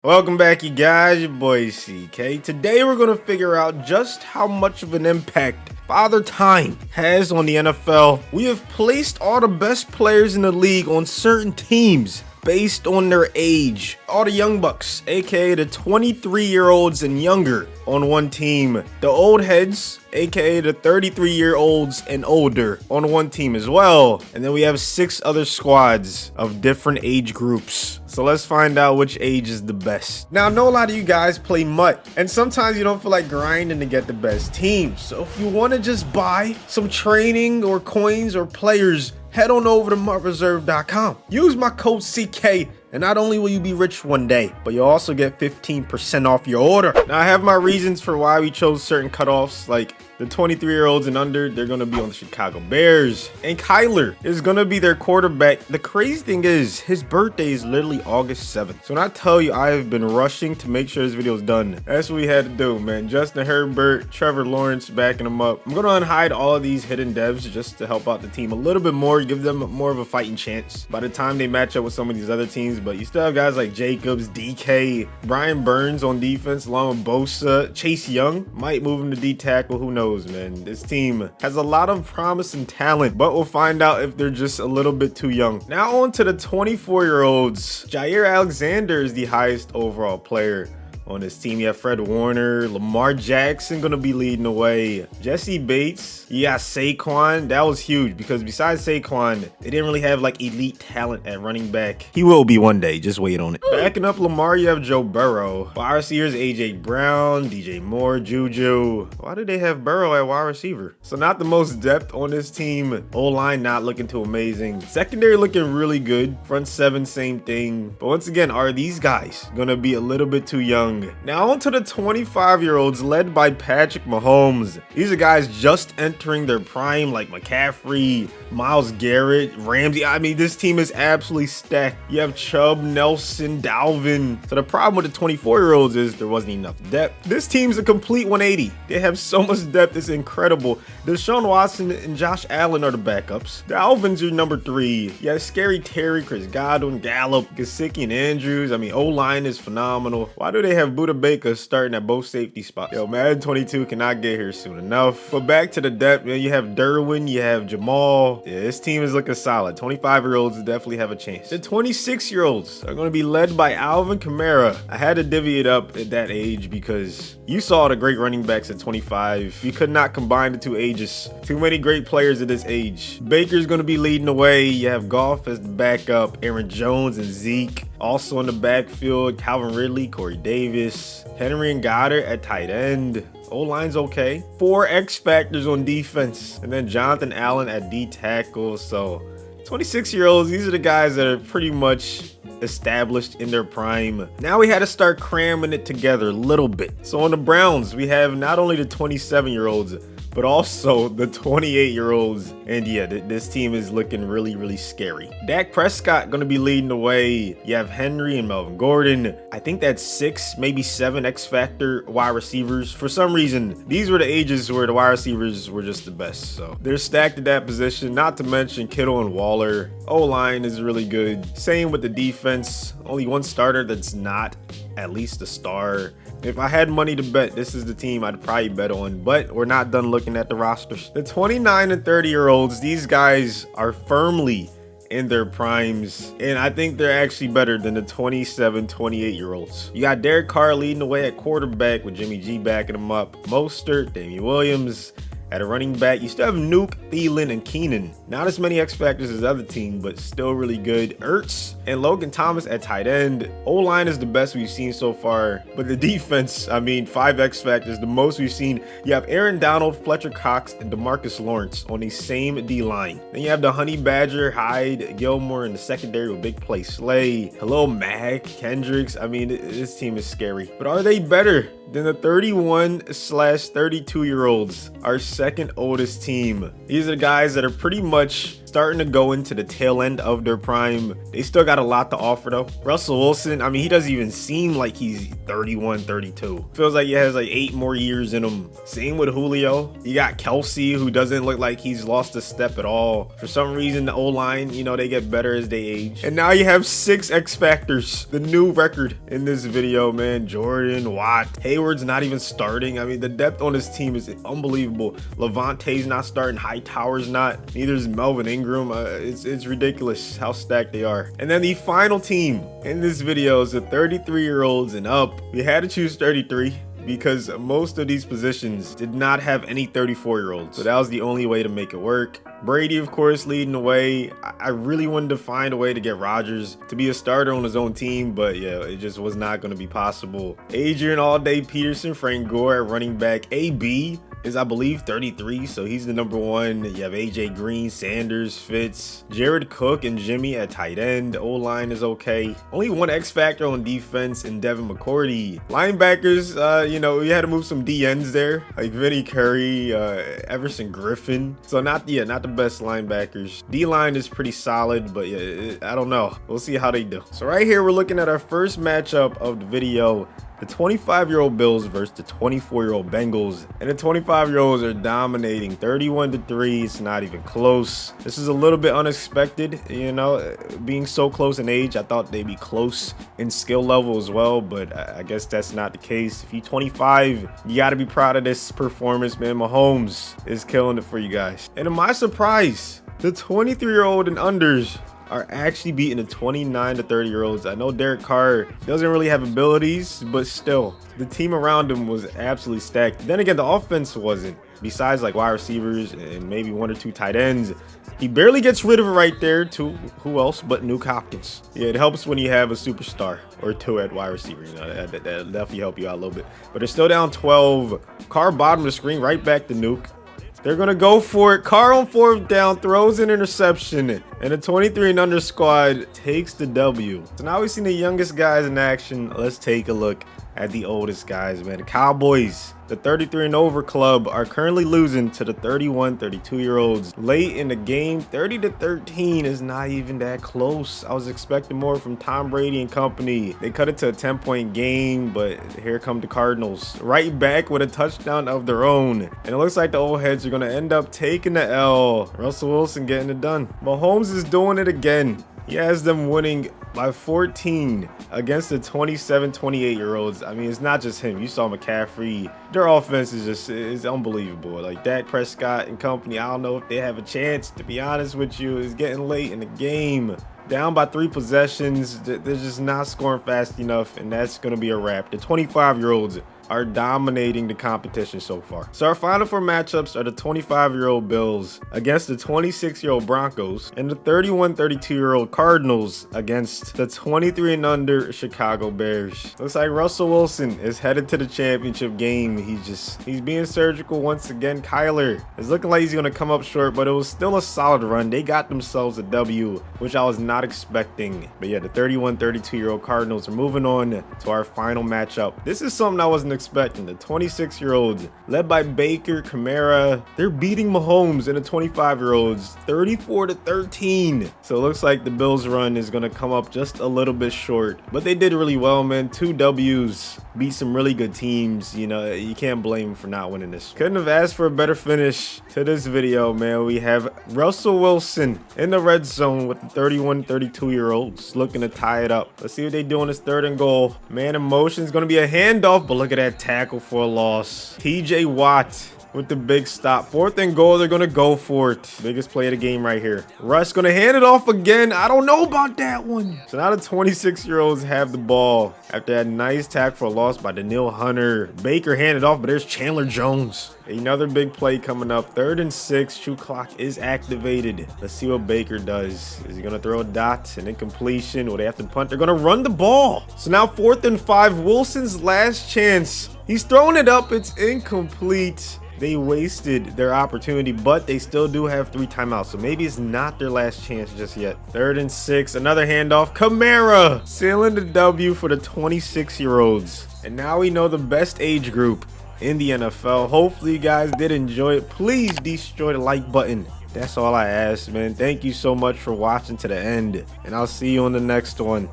Welcome back, you guys. Your boy CK. Today we're going to figure out just how much of an impact Father Time has on the NFL. We have placed all the best players in the league on certain teams based on their age. All the young bucks, aka the 23-year-olds and younger, on one team. The old heads, aka the 33-year-olds and older, on one team as well. And then we have 6 other squads of different age groups. So let's find out which age is the best. Now, I know a lot of you guys play MUT, and sometimes you don't feel like grinding to get the best teams. So if you want to just buy some training or coins or players, head on over to mutreserve.com. Use my code CK, and not only will you be rich one day, but you'll also get 15% off your order. Now, I have my reasons for why we chose certain cutoffs, like the 23-year-olds and under, they're going to be on the Chicago Bears. And Kyler is going to be their quarterback. The crazy thing is, his birthday is literally August 7th. So when I tell you I have been rushing to make sure this video is done, that's what we had to do, man. Justin Herbert, Trevor Lawrence backing him up. I'm going to unhide all of these hidden devs just to help out the team a little bit more, give them more of a fighting chance by the time they match up with some of these other teams. But you still have guys like Jacobs, DK, Brian Burns on defense, along with Bosa. Chase Young might move him to D tackle. Who knows, man? This team has a lot of promise and talent, but we'll find out if they're just a little bit too young. Now on to the 24-year-olds. Jair Alexander is the highest overall player on this team. You have Fred Warner, Lamar Jackson gonna be leading the way. Jesse Bates, yeah, Saquon. That was huge because besides Saquon, they didn't really have like elite talent at running back. He will be one day, just wait on it. Backing up Lamar, you have Joe Burrow. Wide receivers, AJ Brown, DJ Moore, Juju. Why do they have Burrow at wide receiver? So not the most depth on this team. O-line not looking too amazing. Secondary looking really good. Front seven, same thing. But once again, are these guys gonna be a little bit too young? Now on to the 25-year-olds led by Patrick Mahomes. These are guys just entering their prime, like McCaffrey, Myles Garrett, Ramsey. I mean, this team is absolutely stacked. You have Chubb, Nelson, Dalvin. So the problem with the 24-year-olds is there wasn't enough depth. This team's a complete 180. They have so much depth, it's incredible. Deshaun Watson and Josh Allen are the backups. Dalvin's your number 3. You have Scary Terry, Chris Godwin, Gallup, Gesicki, and Andrews. I mean, O-line is phenomenal. Why do they have Buda Baker starting at both safety spots? Yo, Madden 22 cannot get here soon enough. But back to the depth, man. You have Derwin, you have Jamal. Yeah, this team is looking solid. 25-year-olds definitely have a chance. The 26-year-olds are going to be led by Alvin Kamara. I had to divvy it up at that age because you saw the great running backs at 25. You could not combine the two ages. Too many great players at this age. Baker's going to be leading the way. You have Goff as the backup, Aaron Jones and Zeke. Also in the backfield, Calvin Ridley, Corey Davis, Henry and Goddard at tight end. O-line's okay. 4 X factors on defense, and then Jonathan Allen at D tackle. So 26-year-olds, these are the guys that are pretty much established in their prime. Now we had to start cramming it together a little bit. So on the Browns, we have not only the 27-year-olds, but also the 28-year-olds. And yeah, this team is looking really, really scary. Dak Prescott gonna be leading the way. You have Henry and Melvin Gordon. I think that's 6, maybe 7 X-Factor wide receivers. For some reason, these were the ages where the wide receivers were just the best. So they're stacked at that position, not to mention Kittle and Waller. O-line is really good. Same with the defense. Only one starter that's not at least a star. If I had money to bet, this is the team I'd probably bet on, but we're not done looking at the rosters. The 29 and 30-year-olds, these guys are firmly in their primes, and I think they're actually better than the 27, 28-year-olds. You got Derek Carr leading the way at quarterback with Jimmy G backing him up. Mostert, Damian Williams. At a running back, you still have Nuke, Thielen, and Keenan. Not as many X factors as the other team, but still really good. Ertz and Logan Thomas at tight end. O-line is the best we've seen so far, but the defense, I mean, 5 X factors, the most we've seen. You have Aaron Donald, Fletcher Cox, and DeMarcus Lawrence on the same D-line. Then you have the Honey Badger, Hyde, Gilmore in the secondary with Big Play Slay. Hello, Mack, Kendricks. I mean, this team is scary. But are they better than the 31/32-year-olds, our second oldest team? These are the guys that are pretty much starting to go into the tail end of their prime. They still got a lot to offer though. Russell Wilson, I mean, he doesn't even seem like he's 31, 32. Feels like he has like 8 more years in him. Same with Julio. You got Kelsey, who doesn't look like he's lost a step at all. For some reason, the O-line, you know, they get better as they age. And now you have 6 X Factors, the new record in this video, man. Jordan, Watt, Hayward's not even starting. I mean, the depth on this team is unbelievable. Levante's not starting, Hightower's not, neither is Melvin Ingram. It's ridiculous how stacked they are. And then the final team in this video is the 33-year-olds and up. We had to choose 33 because most of these positions did not have any 34-year-olds, so that was the only way to make it work. Brady, of course, leading the way. I really wanted to find a way to get Rodgers to be a starter on his own team, but yeah, it just was not going to be possible. Adrian All Day Peterson, Frank Gore at running back. AB is, I believe, 33, so he's the #1. You have AJ Green, Sanders, Fitz, Jared Cook, and Jimmy at tight end. O-line is okay. Only one X factor on defense in Devin McCourty. Linebackers, you know, we had to move some DNs there, like Vinny Curry, Everson Griffin. So not the best linebackers. D-line is pretty solid, but yeah, I don't know. We'll see how they do. So right here, we're looking at our first matchup of the video. The 25-year-old Bills versus the 24-year-old Bengals, and the 25-year-olds are dominating 31-3. It's not even close. This is a little bit unexpected, you know, being so close in age. I thought they'd be close in skill level as well, but I guess that's not the case. If you're 25, you got to be proud of this performance, man. Mahomes is killing it for you guys. And to my surprise, the 23-year-old and unders are actually beating the 29 to 30-year-olds. I know Derek Carr doesn't really have abilities, but still, the team around him was absolutely stacked. Then again, the offense wasn't. Besides like wide receivers and maybe 1 or 2 tight ends, he barely gets rid of it right there to who else but Nuke Hopkins. Yeah, it helps when you have a superstar or 2 at wide receiver. You know, that definitely help you out a little bit. But they're still down 12. Carr bottom of the screen, right back to Nuke. They're going to go for it. Carr on 4th down, throws an interception, and the 23 and under squad takes the W. So now we've seen the youngest guys in action. Let's take a look at the oldest guys, man. The Cowboys, the 33 and over club, are currently losing to the 31, 32-year-olds late in the game. 30-13 is not even that close. I was expecting more from Tom Brady and company. They cut it to a 10-point game, but here come the Cardinals, right back with a touchdown of their own. And it looks like the old heads are going to end up taking the L. Russell Wilson getting it done. Mahomes is doing it again. He has them winning by 14 against the 27, 28-year-olds. I mean, it's not just him. You saw McCaffrey. Their offense is unbelievable. Like Dak Prescott and company, I don't know if they have a chance, to be honest with you. It's getting late in the game. Down by 3 possessions. They're just not scoring fast enough, and that's going to be a wrap. The 25-year-olds are dominating the competition so far. So our final 4 matchups are the 25-year-old Bills against the 26-year-old Broncos, and the 31, 32-year-old Cardinals against the 23 and under Chicago Bears. Looks like Russell Wilson is headed to the championship game. He's being surgical once again. Kyler is looking like he's going to come up short, but it was still a solid run. They got themselves a W, which I was not expecting. But yeah, the 31, 32-year-old Cardinals are moving on to our final matchup. This is something I wasn't expecting. The 26-year-olds, led by Baker, Kamara, they're beating Mahomes and the 25-year-olds 34-13. So it looks like the Bills run is going to come up just a little bit short, but they did really well, man. 2 W's, beat some really good teams. You know, you can't blame them for not winning this. Couldn't have asked for a better finish to this video, man. We have Russell Wilson in the red zone with the 31, 32-year-olds looking to tie it up. Let's see what they do on this 3rd and goal. Man in motion is going to be a handoff, but look at that tackle for a loss. TJ Watt with the big stop. 4th and goal, they're gonna go for it. Biggest play of the game right here. Russ gonna hand it off again. I don't know about that one. So now the 26-year-olds have the ball after that nice tackle for a loss by Daniil Hunter. Baker handed off, but there's Chandler Jones. Another big play coming up. 3rd and 6. Shoot clock is activated. Let's see what Baker does. Is he gonna throw a dot and incompletion? Will they have to punt? They're gonna run the ball. So now 4th and 5. Wilson's last chance. He's throwing it up. It's incomplete. They wasted their opportunity, but they still do have 3 timeouts, so maybe it's not their last chance just yet. 3rd and 6, another handoff. Kamara sealing the W for the 26-year-olds. And now we know the best age group in the NFL. Hopefully you guys did enjoy it. Please destroy the like button That's all I ask, man. Thank you so much for watching to the end, and I'll see you on the next one.